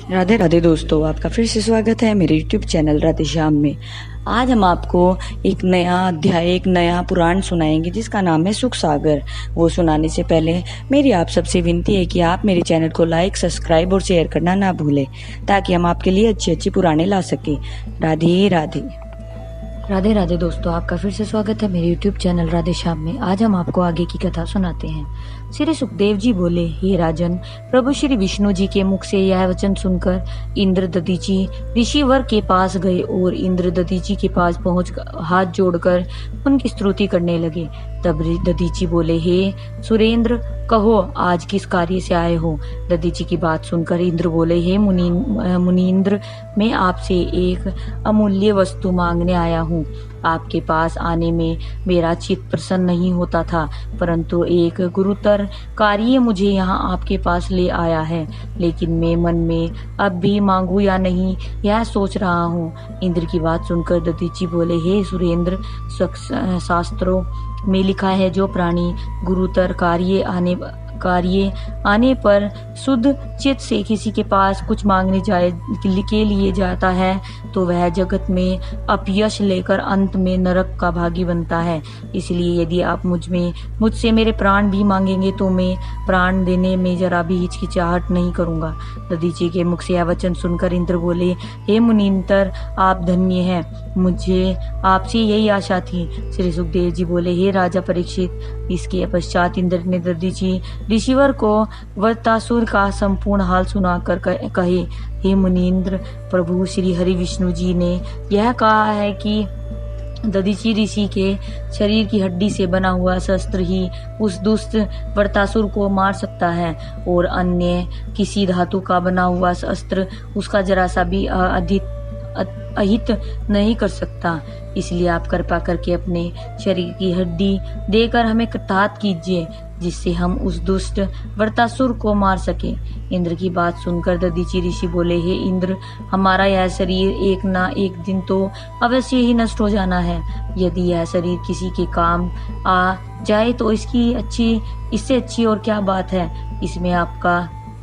राधे राधे दोस्तों, आपका फिर से स्वागत है मेरे YouTube चैनल राधे श्याम में। आज हम आपको एक नया अध्याय, एक नया पुराण सुनाएंगे जिसका नाम है सुख सागर। वो सुनाने से पहले मेरी आप सबसे विनती है कि आप मेरे चैनल को लाइक, सब्सक्राइब और शेयर करना ना भूलें, ताकि हम आपके लिए अच्छी अच्छी पुराने ला सकें। राधे राधे। राधे राधे दोस्तों, आपका फिर से स्वागत है मेरे YouTube चैनल राधे श्याम में। आज हम आपको आगे की कथा सुनाते हैं। श्री सुखदेव जी बोले, हे राजन, प्रभु श्री विष्णु जी के मुख से यह वचन सुनकर इंद्र दधीची ऋषिवर के पास गए और इंद्र दधीची के पास पहुंच हाथ जोड़कर उनकी स्तुति करने लगे। तब दधीची बोले, हे सुरेंद्र, कहो आज किस कार्य से आए हो। दधीची की बात सुनकर इंद्र बोले, हे मुनींद्र, मैं आपसे एक अमूल्य वस्तु मांगने आया हूँ। आपके पास आने में मेरा चित्त प्रसन्न नहीं होता था, परंतु एक गुरुतर कार्य मुझे यहाँ आपके पास ले आया है, लेकिन मैं मन में अब भी मांगू या नहीं यह सोच रहा हूँ। इंद्र की बात सुनकर दधीची बोले, हे सुरेंद्र, शास्त्रों में लिखा है, जो प्राणी गुरुतर कार्य आने पर शुद्ध चित्त से किसी के पास कुछ मांगने के लिए जाता है तो वह जगत में अपयश लेकर अंत में नरक का भागी बनता है। इसलिए यदि आप मुझसे मेरे प्राण भी मांगेंगे तो मैं प्राण देने में जरा भी हिचकिचाहट नहीं करूंगा। दधीची के मुख से यह वचन सुनकर इंद्र बोले, हे मुनींतर, आप धन्य हैं, मुझे आपसे यही आशा थी। श्री सुखदेव जी बोले, हे राजा परीक्षित। इसके पश्चात इंद्र ने दधीची ऋषिवर को वृत्तासुर का संपूर्ण हाल सुनाकर कहे, हे मुनींद्र, प्रभु श्री हरि विष्णु जी ने यह कहा है कि दधीची ऋषि के शरीर की हड्डी से बना हुआ शस्त्र ही उस दुष्ट वृत्तासुर को मार सकता है और अन्य किसी धातु का बना हुआ शस्त्र उसका जरा सा भी अहित नहीं कर सकता। इसलिए आप कृपा करके अपने शरीर की हड्डी देकर हमें कृतार्थ कीजिए, जिससे हम उस दुष्ट वृत्तासुर को मार सके। इंद्र की बात सुनकर दधीची ऋषि बोले, हे इंद्र, हमारा यह शरीर एक ना एक दिन तो अवश्य ही नष्ट हो जाना है। यदि यह शरीर किसी के काम आ जाए तो इससे अच्छी और क्या बात है।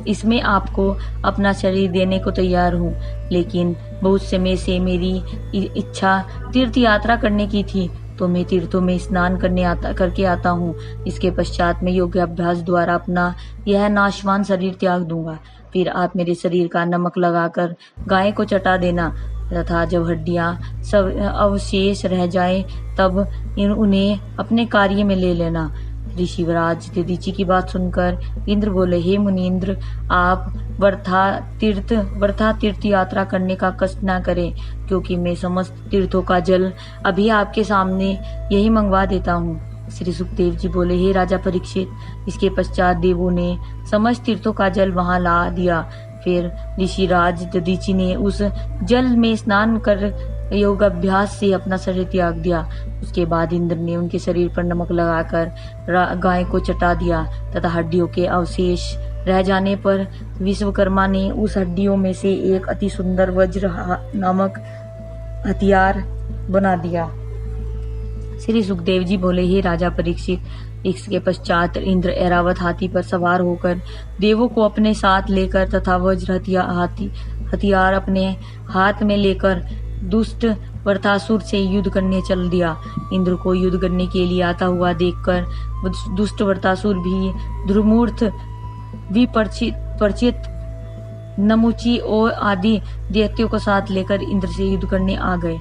इसमें आपको अपना शरीर देने को तैयार हूँ, लेकिन बहुत समय से मेरी इच्छा तीर्थ यात्रा करने की थी, तो मैं तीर्थों में स्नान करके आता हूँ। इसके पश्चात मैं योग्य अभ्यास द्वारा अपना यह नाशवान शरीर त्याग दूंगा। फिर आप मेरे शरीर का नमक लगाकर गाय को चटा देना, तथा जब हड्डियां सब अवशेष रह जाए तब उन्हें अपने कार्य में ले लेना। ऋषिवराज दधीची की बात सुनकर इंद्र बोले, हे मुनींद्र, आप वृथा तीर्थ यात्रा करने का कष्ट न करें, क्योंकि मैं समस्त तीर्थों का जल अभी आपके सामने यही मंगवा देता हूँ। श्री सुखदेव जी बोले, हे राजा परीक्षित। इसके पश्चात देवों ने समस्त तीर्थों का जल वहां ला दिया। फिर ऋषिराज दधीची ने उस जल में स्नान कर योग अभ्यास से अपना शरीर त्याग दिया। उसके बाद इंद्र ने उनके शरीर पर नमक लगाकर गाय को चटा दिया, तथा हड्डियों के अवशेष रह जाने पर विश्वकर्मा ने उस हड्डियों में से एक अति सुंदर वज्र नामक हथियार बना दिया। श्री सुखदेव जी बोले, हे राजा परीक्षित। इसके पश्चात इंद्र ऐरावत हाथी पर सवार होकर देवों को अपने साथ लेकर तथा वज्र हथियार अपने हाथ में लेकर दुष्ट वृत्तासुर से युद्ध करने चल दिया। इंद्र को युद्ध करने के लिए आता हुआ देखकर दुष्ट वृत्तासुर भी धूर्मूर्त, विपरिचित, नमुची और आदि दैत्यों को साथ लेकर इंद्र से युद्ध करने आ गए।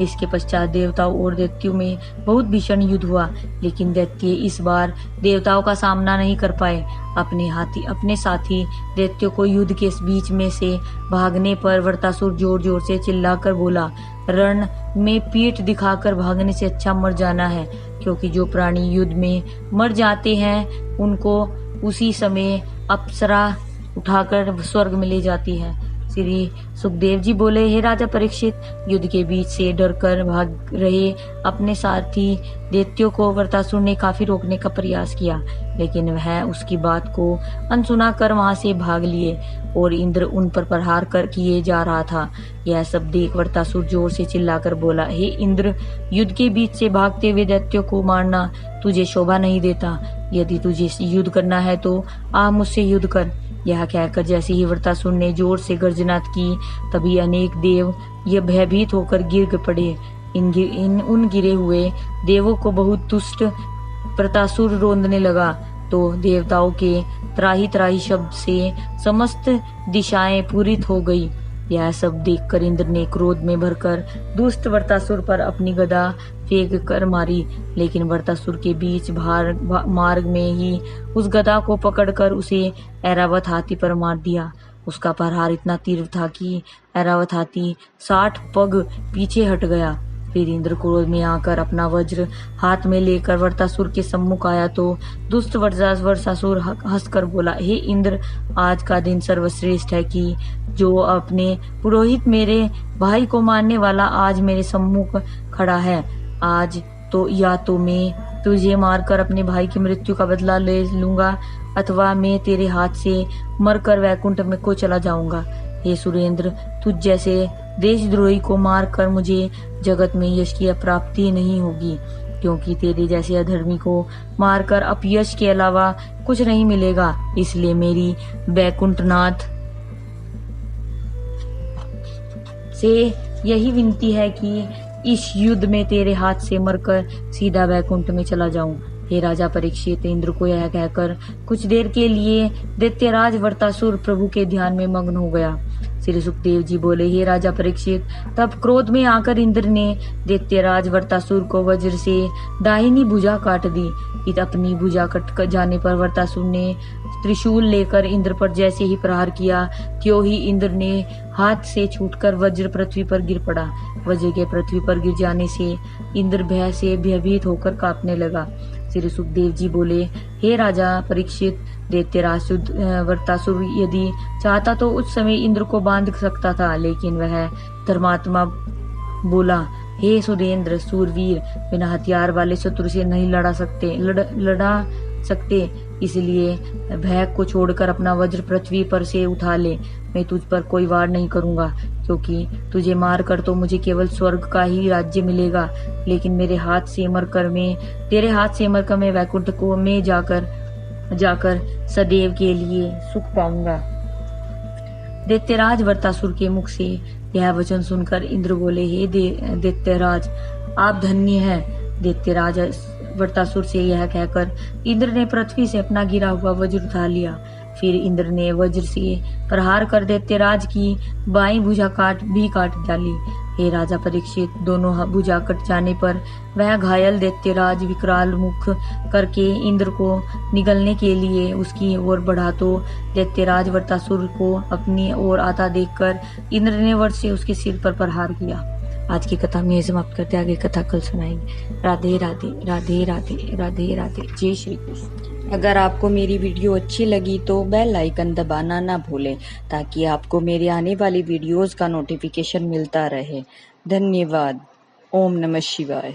इसके पश्चात देवताओं और दैत्यों में बहुत भीषण युद्ध हुआ, लेकिन दैत्य इस बार देवताओं का सामना नहीं कर पाए। अपने साथी दैत्यों को युद्ध के बीच में से भागने पर वृत्तासुर जोर जोर से चिल्लाकर बोला, रण में पीठ दिखाकर भागने से अच्छा मर जाना है, क्योंकि जो प्राणी युद्ध में मर जाते हैं उनको उसी समय अप्सरा उठाकर स्वर्ग में ले जाती है। श्री सुखदेव जी बोले, हे राजा परीक्षित, युद्ध के बीच से डरकर भाग रहे अपने साथी दैत्यों को वृत्तासुर ने काफी रोकने का प्रयास किया, लेकिन वह उसकी बात को अनसुना कर वहां से भाग लिए और इंद्र उन पर प्रहार किए जा रहा था। यह सब देख वृत्तासुर जोर से चिल्लाकर बोला, हे इंद्र, युद्ध के बीच से भागते हुए दैत्यों को मारना तुझे शोभा नहीं देता। यदि तुझे युद्ध करना है तो आ मुझसे युद्ध कर। यह कहकर जैसे ही वृत्तासुर ने जोर से गर्जना की, तभी अनेक देव ये भयभीत होकर गिर पड़े। उन गिरे हुए देवों को बहुत तुष्ट वृत्तासुर रोंदने लगा तो देवताओं के त्राही त्राही शब्द से समस्त दिशाएं पूरित हो गई। यह सब देखकर इंद्र ने क्रोध में भरकर दुष्ट वृत्तासुर पर अपनी गदा फेंक कर मारी, लेकिन वृत्तासुर के बीच मार्ग में ही उस गदा को पकड़कर उसे ऐरावत हाथी पर मार दिया। उसका प्रहार इतना तीव्र था कि ऐरावत हाथी 60 पग पीछे हट गया। फिर इंद्र क्रोध में आकर अपना वज्र हाथ में लेकर वृत्तासुर के सम्मुख आया तो दुष्ट वृत्तासुर हंसकर बोला, हे इंद्र, आज का दिन सर्वश्रेष्ठ है कि जो अपने पुरोहित मेरे भाई को मारने वाला आज मेरे सम्मुख खड़ा है। आज तो या तो मैं तुझे मारकर अपने भाई की मृत्यु का बदला ले लूंगा, अथवा मैं तेरे हाथ से मरकर वैकुंठ में को चला जाऊंगा। हे सुरेंद्र, तुझ जैसे देशद्रोही को मारकर मुझे जगत में यश की प्राप्ति नहीं होगी, क्योंकि तेरे जैसे अधर्मी को मारकर अपयश के अलावा कुछ नहीं मिलेगा। इसलिए मेरी वैकुंठनाथ से यही विनती है कि इस युद्ध में तेरे हाथ से मरकर सीधा वैकुंठ में चला जाऊं। हे राजा परीक्षित, इंद्र को यह कहकर कुछ देर के लिए दैत्यराज वृत्तासुर प्रभु के ध्यान में मग्न हो गया। श्री सुखदेव जी बोले, हे राजा परीक्षित, तब क्रोध में आकर इंद्र ने दैत्यराज वृत्तासुर को वज्र से दाहिनी भुजा काट दी। अपनी भुजा कट जाने पर वृत्तासुर ने त्रिशूल लेकर इंद्र पर जैसे ही प्रहार किया, त्यों ही इंद्र ने हाथ से छूटकर वज्र पृथ्वी पर गिर पड़ा। वज्र के पृथ्वी पर गिर जाने से इंद्र भय से भयभीत होकर कांपने लगा। श्री सुखदेव जी बोले, हे राजा परीक्षित, दैत्यराज वृत्तासुर यदि चाहता तो उस समय इंद्र को बांध सकता था, लेकिन वह धर्मात्मा बोला, हे सुरेंद्र सूरवीर, बिना हथियार वाले शत्रु से नहीं लड़ा सकते, इसलिए भय को छोड़कर अपना वज्र पृथ्वी पर से उठा ले। मैं तुझ पर कोई वार नहीं करूंगा, क्योंकि तुझे मार कर तो मुझे केवल स्वर्ग का ही राज्य मिलेगा, लेकिन तेरे हाथ से मरकर मैं वैकुंठ को में जाकर सदैव के लिए सुख पाऊंगा। दैत्यराज वृत्तासुर के मुख से यह वचन सुनकर इंद्र बोले, हे दैत्यराज, आप धन्य हैं। दैत्यराज वृत्तासुर से यह कहकर इंद्र ने पृथ्वी से अपना गिरा हुआ वज्र उठा लिया। फिर इंद्र ने वज्र से प्रहार कर दैत्यराज की बाईं भुजा काट डाली। हे राजा परीक्षित, दोनों भुजा कट जाने पर वह घायल दैत्यराज विकराल मुख करके इंद्र को निगलने के लिए उसकी ओर बढ़ा तो दैत्यराज वृत्तासुर को अपनी ओर आता देखकर इंद्र ने वज्र से उसके सिर पर प्रहार किया। आज की कथा में समाप्त करते, आगे कथा कल सुनाएंगे। राधे राधे राधे राधे राधे राधे। जय श्री कृष्ण। अगर आपको मेरी वीडियो अच्छी लगी तो बेल आइकन दबाना ना भूलें, ताकि आपको मेरे आने वाली वीडियोस का नोटिफिकेशन मिलता रहे। धन्यवाद। ओम नमः शिवाय।